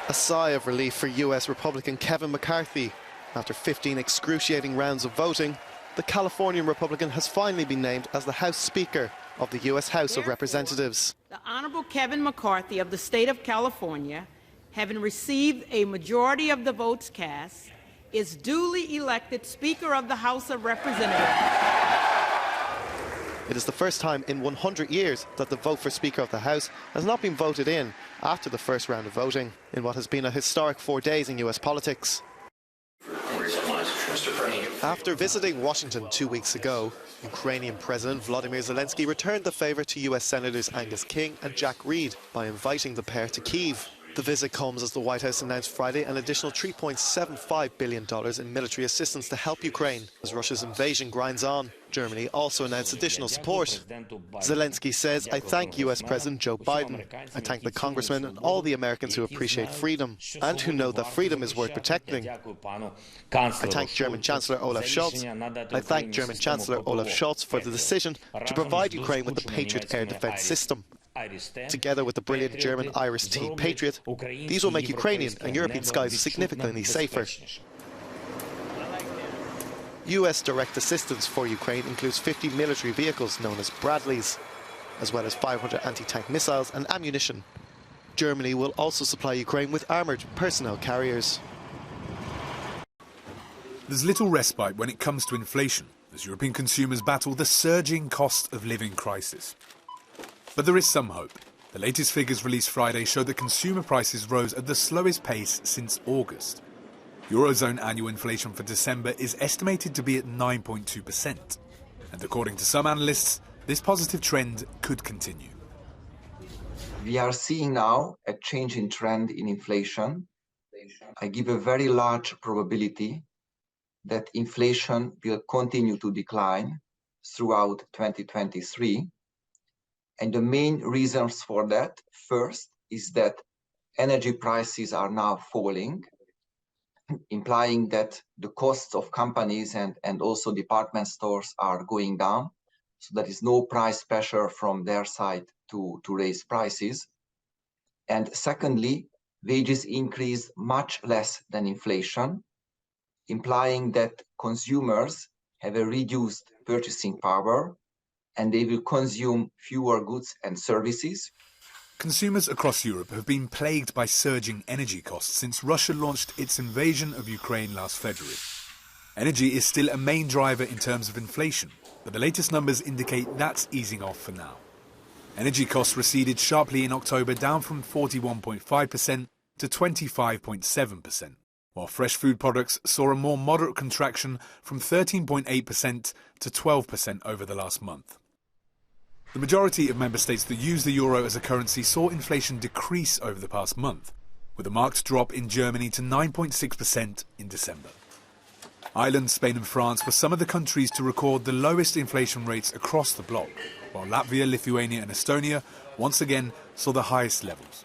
A sigh of relief for US Republican Kevin McCarthy. After 15 excruciating rounds of voting, the Californian Republican has finally been named as the House Speaker of the US House of Representatives. The Honorable Kevin McCarthy of the state of California, having received a majority of the votes cast, is duly elected Speaker of the House of Representatives. It is the first time in 100 years that the vote for Speaker of the House has not been voted in after the first round of voting, in what has been a historic 4 days in US politics. After visiting Washington 2 weeks ago, Ukrainian President Volodymyr Zelensky returned the favour to US Senators Angus King and Jack Reed by inviting the pair to Kyiv. The visit comes as the White House announced Friday an additional $3.75 billion in military assistance to help Ukraine as Russia's invasion grinds on. Germany also announced additional support. Zelensky says, "I thank US President Joe Biden. I thank the congressmen and all the Americans who appreciate freedom and who know that freedom is worth protecting. I thank German Chancellor Olaf Scholz. I thank German Chancellor Olaf Scholz for the decision to provide Ukraine with the Patriot air defense system. Together with the brilliant German Iris-T Patriot, these will make Ukrainian and European skies significantly safer." US direct assistance for Ukraine includes 50 military vehicles known as Bradleys, as well as 500 anti-tank missiles and ammunition. Germany will also supply Ukraine with armoured personnel carriers. There's little respite when it comes to inflation, as European consumers battle the surging cost of living crisis. But there is some hope. The latest figures released Friday show that consumer prices rose at the slowest pace since August. Eurozone annual inflation for December is estimated to be at 9.2%. And according to some analysts, this positive trend could continue. We are seeing now a change in trend in inflation. I give a very large probability that inflation will continue to decline throughout 2023. And the main reasons for that, first, is that energy prices are now falling, implying that the costs of companies and also department stores are going down. So there is no price pressure from their side to raise prices. And secondly, wages increase much less than inflation, implying that consumers have a reduced purchasing power and they will consume fewer goods and services. Consumers across Europe have been plagued by surging energy costs since Russia launched its invasion of Ukraine last February. Energy is still a main driver in terms of inflation, but the latest numbers indicate that's easing off for now. Energy costs receded sharply in October, down from 41.5% to 25.7%, while fresh food products saw a more moderate contraction from 13.8% to 12% over the last month. The majority of member states that use the euro as a currency saw inflation decrease over the past month, with a marked drop in Germany to 9.6% in December. Ireland, Spain and France were some of the countries to record the lowest inflation rates across the bloc, while Latvia, Lithuania and Estonia once again saw the highest levels.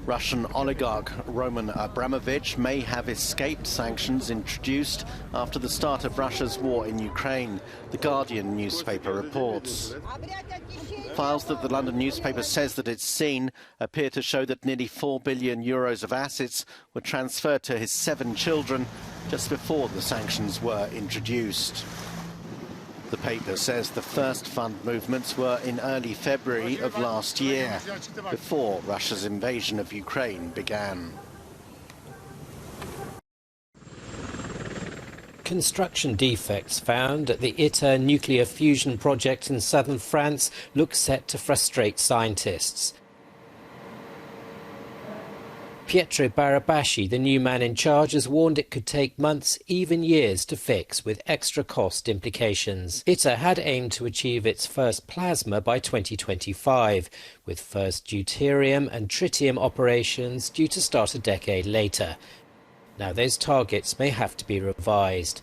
Russian oligarch Roman Abramovich may have escaped sanctions introduced after the start of Russia's war in Ukraine, the Guardian newspaper reports. Files that the London newspaper says that it's seen appear to show that nearly €4 billion of assets were transferred to his 7 children just before the sanctions were introduced. The paper says the first fund movements were in early February of last year, before Russia's invasion of Ukraine began. Construction defects found at the ITERA nuclear fusion project in southern France look set to frustrate scientists. Pietro Barabasci, the new man in charge, has warned it could take months, even years, to fix, with extra cost implications. ITER had aimed to achieve its first plasma by 2025, with first deuterium and tritium operations due to start a decade later. Now those targets may have to be revised.